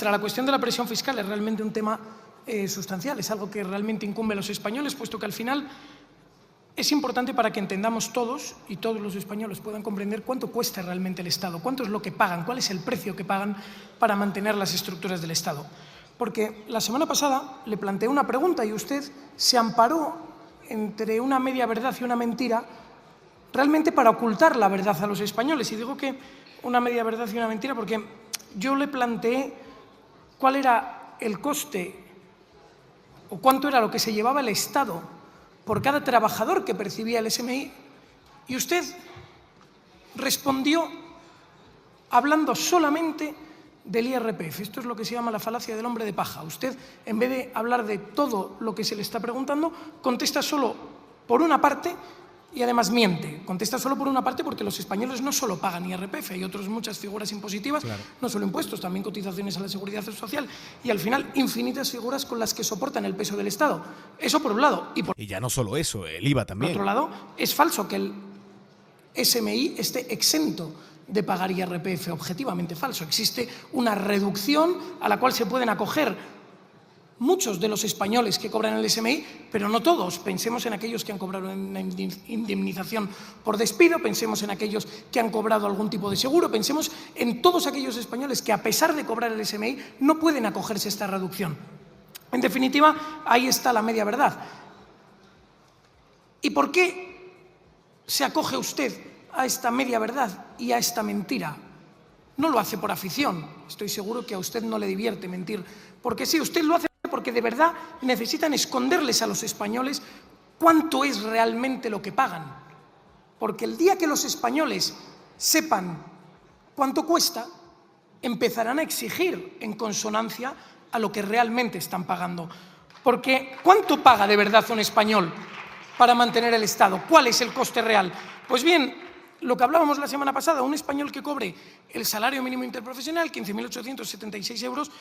La cuestión de la presión fiscal es realmente un tema sustancial, es algo que realmente incumbe a los españoles, puesto que al final es importante para que entendamos todos y todos los españoles puedan comprender cuánto cuesta realmente el Estado, cuánto es lo que pagan, cuál es el precio que pagan para mantener las estructuras del Estado. Porque la semana pasada le planteé una pregunta y usted se amparó entre una media verdad y una mentira realmente para ocultar la verdad a los españoles. Y digo que una media verdad y una mentira porque yo le planteé cuál era el coste o cuánto era lo que se llevaba el Estado por cada trabajador que percibía el SMI, y usted respondió hablando solamente del IRPF. Esto es lo que se llama la falacia del hombre de paja. Usted, en vez de hablar de todo lo que se le está preguntando, contesta solo por una parte y además miente. Contesta solo por una parte porque los españoles no solo pagan IRPF, hay otras muchas figuras impositivas, claro, no solo impuestos, también cotizaciones a la seguridad social y al final infinitas figuras con las que soportan el peso del Estado. Eso por un lado. Y ya no solo eso, el IVA también. Por otro lado, es falso que el SMI esté exento de pagar IRPF, objetivamente falso. Existe una reducción a la cual se pueden acoger muchos de los españoles que cobran el SMI, pero no todos. Pensemos en aquellos que han cobrado una indemnización por despido, pensemos en aquellos que han cobrado algún tipo de seguro, pensemos en todos aquellos españoles que, a pesar de cobrar el SMI, no pueden acogerse a esta reducción. En definitiva, ahí está la media verdad. ¿Y por qué se acoge usted a esta media verdad y a esta mentira? No lo hace por afición. Estoy seguro que a usted no le divierte mentir, porque sí, usted lo hace porque de verdad necesitan esconderles a los españoles cuánto es realmente lo que pagan. Porque el día que los españoles sepan cuánto cuesta, empezarán a exigir en consonancia a lo que realmente están pagando. Porque ¿cuánto paga de verdad un español para mantener el Estado? ¿Cuál es el coste real? Pues bien, lo que hablábamos la semana pasada, un español que cobre el salario mínimo interprofesional, 15.876 euros,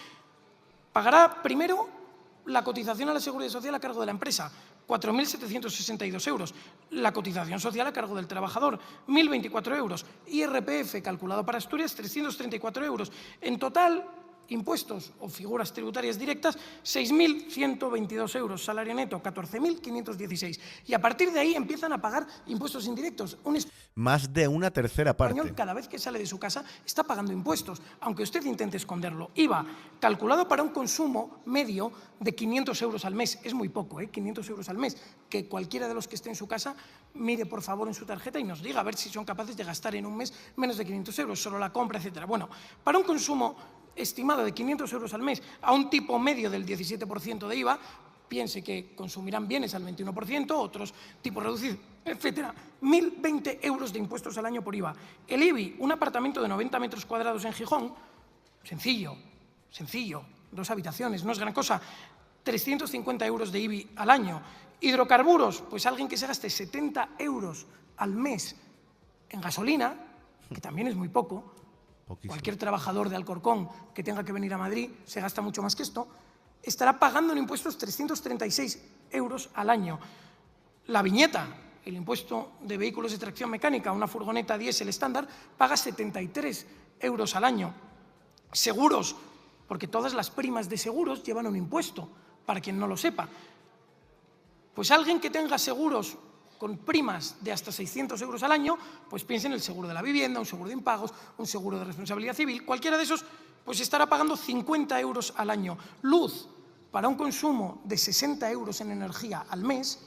pagará primero la cotización a la Seguridad Social a cargo de la empresa, 4.762 euros. La cotización social a cargo del trabajador, 1.024 euros. IRPF calculado para Asturias, 334 euros. En total, impuestos o figuras tributarias directas, 6.122 euros. Salario neto, 14.516. Y a partir de ahí empiezan a pagar impuestos indirectos. Más de una tercera parte. Español, cada vez que sale de su casa, está pagando impuestos, aunque usted intente esconderlo. IVA, calculado para un consumo medio de 500 euros al mes. Es muy poco, 500 euros al mes. Que cualquiera de los que esté en su casa mire, por favor, en su tarjeta y nos diga a ver si son capaces de gastar en un mes menos de 500 euros, solo la compra, etcétera. Bueno, para un consumo estimado de 500 euros al mes a un tipo medio del 17% de IVA, piense que consumirán bienes al 21%, otros tipos reducidos, etcétera. 1.020 euros de impuestos al año por IVA. El IBI, un apartamento de 90 metros cuadrados en Gijón, sencillo, 2 habitaciones, no es gran cosa, 350 euros de IBI al año. Hidrocarburos, pues alguien que se gaste 70 euros al mes en gasolina, que también es muy poco. Poquísimo. Cualquier trabajador de Alcorcón que tenga que venir a Madrid se gasta mucho más que esto, estará pagando en impuestos 336 euros al año. La viñeta, el impuesto de vehículos de tracción mecánica, una furgoneta diésel estándar, paga 73 euros al año. Seguros, porque todas las primas de seguros llevan un impuesto, para quien no lo sepa. Pues alguien que tenga seguros con primas de hasta 600 euros al año, pues piense en el seguro de la vivienda, un seguro de impagos, un seguro de responsabilidad civil, cualquiera de esos, pues estará pagando 50 euros al año. Luz, para un consumo de 60 euros en energía al mes,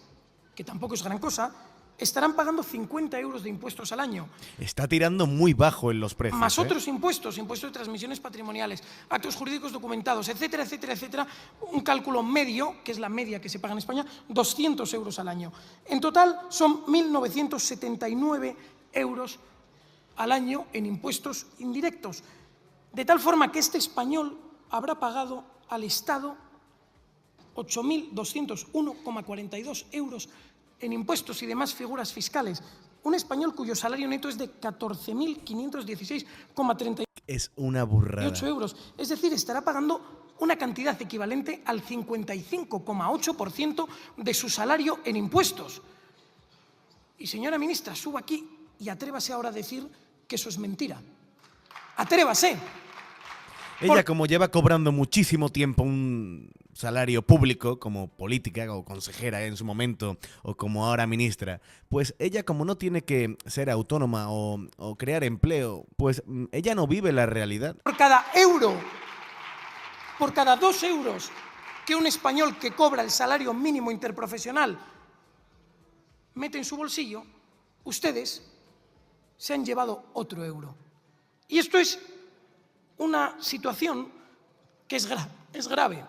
que tampoco es gran cosa, estarán pagando 50 euros de impuestos al año. Está tirando muy bajo en los precios. Más otros impuestos, impuestos de transmisiones patrimoniales, actos jurídicos documentados, etcétera, etcétera, etcétera. Un cálculo medio, que es la media que se paga en España, 200 euros al año. En total son 1.979 euros al año en impuestos indirectos. De tal forma que este español habrá pagado al Estado 8.201,42 euros en impuestos y demás figuras fiscales. Un español cuyo salario neto es de 14.516,38 es una burrada. euros. Es decir, estará pagando una cantidad equivalente al 55,8% de su salario en impuestos. Y señora ministra, suba aquí y atrévase ahora a decir que eso es mentira. Atrévase. Ella, como lleva cobrando muchísimo tiempo un salario público, como política o consejera en su momento, o como ahora ministra, pues ella, como no tiene que ser autónoma o crear empleo, pues ella no vive la realidad. Por cada euro, por cada 2 euros que un español que cobra el salario mínimo interprofesional mete en su bolsillo, ustedes se han llevado otro euro. Y esto es una situación que es grave.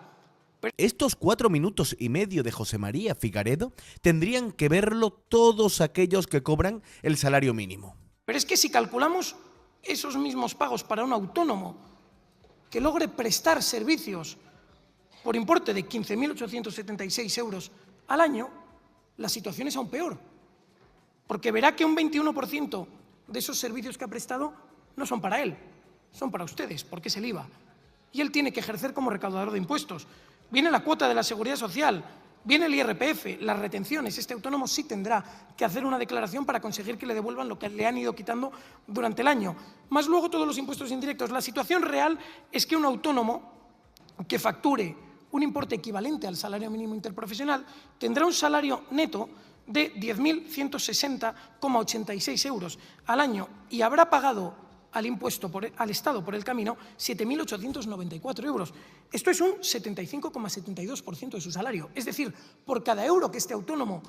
Estos 4 minutos y medio de José María Figaredo tendrían que verlo todos aquellos que cobran el salario mínimo. Pero es que si calculamos esos mismos pagos para un autónomo que logre prestar servicios por importe de 15.876 euros al año, la situación es aún peor. Porque verá que un 21% de esos servicios que ha prestado no son para él, son para ustedes, porque es el IVA. Y él tiene que ejercer como recaudador de impuestos. Viene la cuota de la Seguridad Social, viene el IRPF, las retenciones. Este autónomo sí tendrá que hacer una declaración para conseguir que le devuelvan lo que le han ido quitando durante el año. Más luego todos los impuestos indirectos. La situación real es que un autónomo que facture un importe equivalente al salario mínimo interprofesional tendrá un salario neto de 10.160,86 euros al año y habrá pagado al Estado por el camino 7.894 euros. Esto es un 75,72% de su salario. Es decir, por cada euro que este autónomo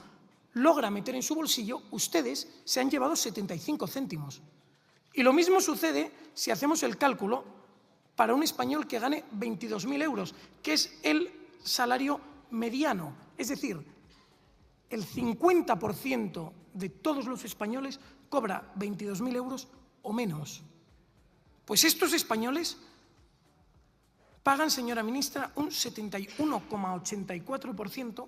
logra meter en su bolsillo, ustedes se han llevado 75 céntimos. Y lo mismo sucede si hacemos el cálculo para un español que gane 22.000 euros, que es el salario mediano. Es decir, el 50% de todos los españoles cobra 22.000 euros o menos. Pues estos españoles pagan, señora ministra, un 71,84%,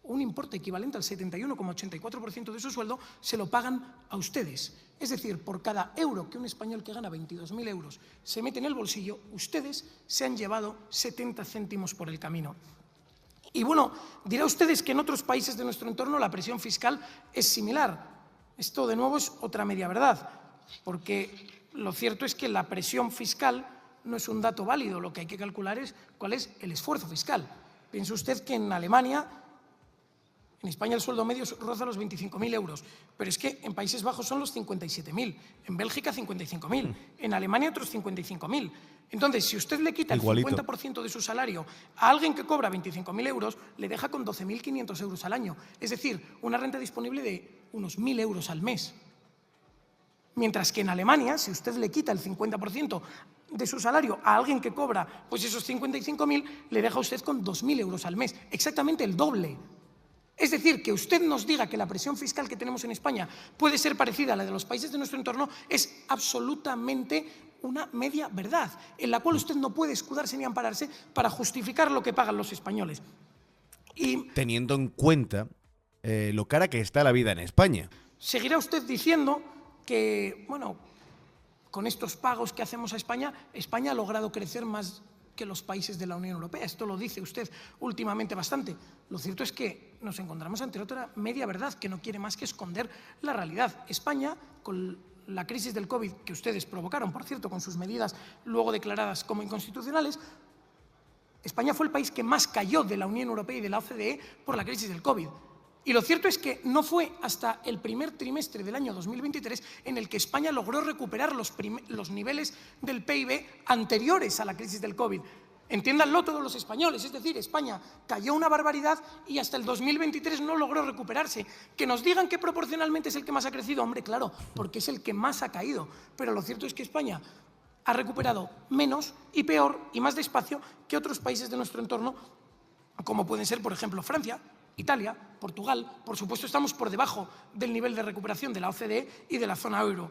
un importe equivalente al 71,84% de su sueldo, se lo pagan a ustedes. Es decir, por cada euro que un español que gana 22.000 euros se mete en el bolsillo, ustedes se han llevado 70 céntimos por el camino. Y bueno, dirá ustedes que en otros países de nuestro entorno la presión fiscal es similar. Esto, de nuevo, es otra media verdad, porque lo cierto es que la presión fiscal no es un dato válido. Lo que hay que calcular es cuál es el esfuerzo fiscal. Piense usted que en Alemania, en España el sueldo medio roza los 25.000 euros, pero es que en Países Bajos son los 57.000, en Bélgica 55.000, en Alemania otros 55.000. Entonces, si usted le quita el 50% de su salario a alguien que cobra 25.000 euros, le deja con 12.500 euros al año. Es decir, una renta disponible de unos 1.000 euros al mes. Mientras que en Alemania, si usted le quita el 50% de su salario a alguien que cobra pues esos 55.000, le deja a usted con 2.000 euros al mes, exactamente el doble. Es decir, que usted nos diga que la presión fiscal que tenemos en España puede ser parecida a la de los países de nuestro entorno es absolutamente una media verdad, en la cual usted no puede escudarse ni ampararse para justificar lo que pagan los españoles. Y teniendo en cuenta lo cara que está la vida en España. Seguirá usted diciendo que, bueno, con estos pagos que hacemos a España, España ha logrado crecer más que los países de la Unión Europea. Esto lo dice usted últimamente bastante. Lo cierto es que nos encontramos ante otra media verdad que no quiere más que esconder la realidad. España, con la crisis del COVID que ustedes provocaron, por cierto, con sus medidas luego declaradas como inconstitucionales, España fue el país que más cayó de la Unión Europea y de la OCDE por la crisis del COVID. Y lo cierto es que no fue hasta el primer trimestre del año 2023 en el que España logró recuperar los niveles del PIB anteriores a la crisis del COVID. Entiéndanlo todos los españoles, es decir, España cayó una barbaridad y hasta el 2023 no logró recuperarse. Que nos digan que proporcionalmente es el que más ha crecido, hombre, claro, porque es el que más ha caído. Pero lo cierto es que España ha recuperado menos y peor y más despacio que otros países de nuestro entorno, como pueden ser, por ejemplo, Francia, Italia, Portugal. Por supuesto, estamos por debajo del nivel de recuperación de la OCDE y de la zona euro.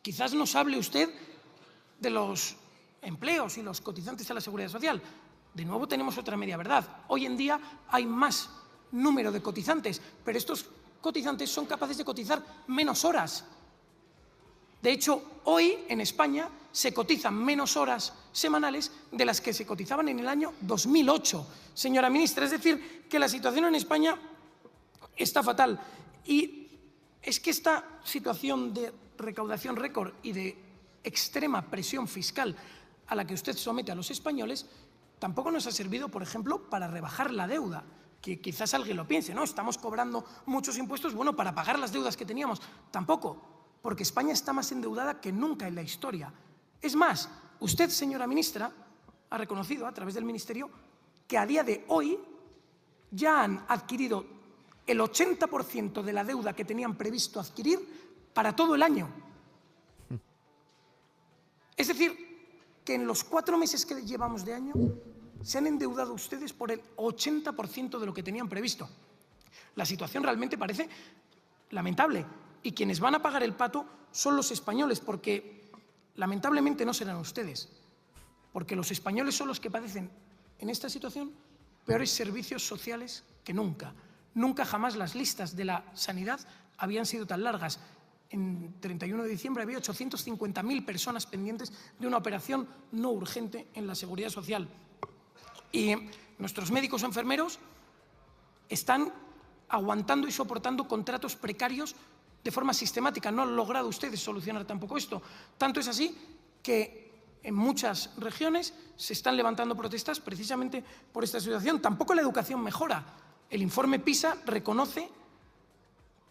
Quizás nos hable usted de los empleos y los cotizantes a la Seguridad Social. De nuevo tenemos otra media verdad. Hoy en día hay más número de cotizantes, pero estos cotizantes son capaces de cotizar menos horas. De hecho, hoy en España se cotizan menos horas semanales de las que se cotizaban en el año 2008, señora ministra. Es decir, que la situación en España está fatal. Y es que esta situación de recaudación récord y de extrema presión fiscal a la que usted somete a los españoles tampoco nos ha servido, por ejemplo, para rebajar la deuda. Que quizás alguien lo piense, ¿no? Estamos cobrando muchos impuestos, bueno, para pagar las deudas que teníamos. Tampoco, porque España está más endeudada que nunca en la historia. Es más, usted, señora ministra, ha reconocido a través del Ministerio que a día de hoy ya han adquirido el 80% de la deuda que tenían previsto adquirir para todo el año. Es decir, que en los 4 meses que llevamos de año se han endeudado ustedes por el 80% de lo que tenían previsto. La situación realmente parece lamentable y quienes van a pagar el pato son los españoles, porque lamentablemente no serán ustedes, porque los españoles son los que padecen en esta situación peores servicios sociales que nunca. Nunca jamás las listas de la sanidad habían sido tan largas. En 31 de diciembre había 850.000 personas pendientes de una operación no urgente en la Seguridad Social. Y nuestros médicos o enfermeros están aguantando y soportando contratos precarios de forma sistemática. No han logrado ustedes solucionar tampoco esto. Tanto es así que en muchas regiones se están levantando protestas precisamente por esta situación. Tampoco la educación mejora. El informe PISA reconoce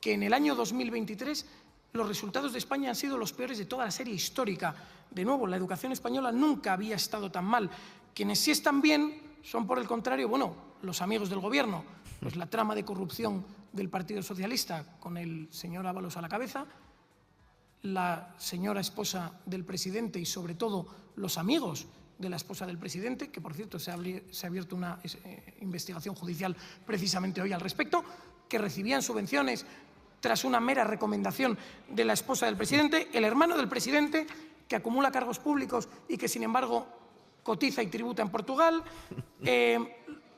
que en el año 2023 los resultados de España han sido los peores de toda la serie histórica. De nuevo, la educación española nunca había estado tan mal. Quienes sí están bien son, por el contrario, bueno, los amigos del gobierno. Pues la trama de corrupción del Partido Socialista con el señor Ábalos a la cabeza, la señora esposa del presidente y, sobre todo, los amigos de la esposa del presidente, que, por cierto, se ha abierto una investigación judicial precisamente hoy al respecto, que recibían subvenciones tras una mera recomendación de la esposa del presidente, el hermano del presidente, que acumula cargos públicos y que, sin embargo, cotiza y tributa en Portugal,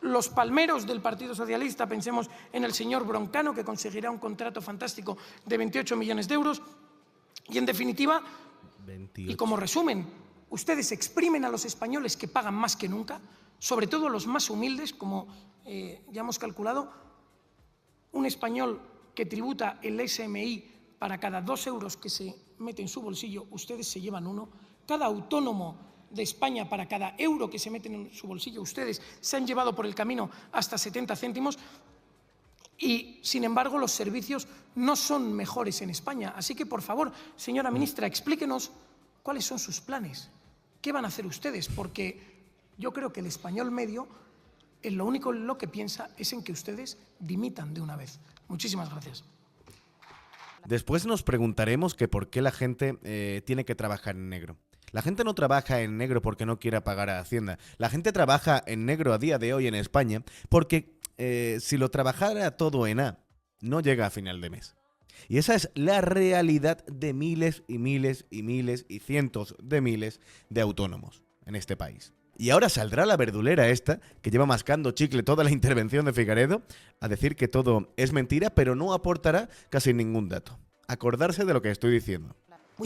los palmeros del Partido Socialista, pensemos en el señor Broncano, que conseguirá un contrato fantástico de 28 millones de euros, y, en definitiva, 28. Y como resumen, ustedes exprimen a los españoles que pagan más que nunca, sobre todo los más humildes, como ya hemos calculado, un español que tributa el SMI para cada 2 euros que se mete en su bolsillo, ustedes se llevan 1. Cada autónomo de España, para cada euro que se meten en su bolsillo, ustedes se han llevado por el camino hasta 70 céntimos. Y, sin embargo, los servicios no son mejores en España. Así que, por favor, señora ministra, explíquenos cuáles son sus planes. ¿Qué van a hacer ustedes? Porque yo creo que el español medio, en lo único en lo que piensa es en que ustedes dimitan de una vez. Muchísimas gracias. Después nos preguntaremos que por qué la gente tiene que trabajar en negro. La gente no trabaja en negro porque no quiera pagar a Hacienda. La gente trabaja en negro a día de hoy en España porque si lo trabajara todo en A, no llega a final de mes. Y esa es la realidad de miles y miles y miles y cientos de miles de autónomos en este país. Y ahora saldrá la verdulera esta, que lleva mascando chicle toda la intervención de Figaredo, a decir que todo es mentira, pero no aportará casi ningún dato. Acordarse de lo que estoy diciendo.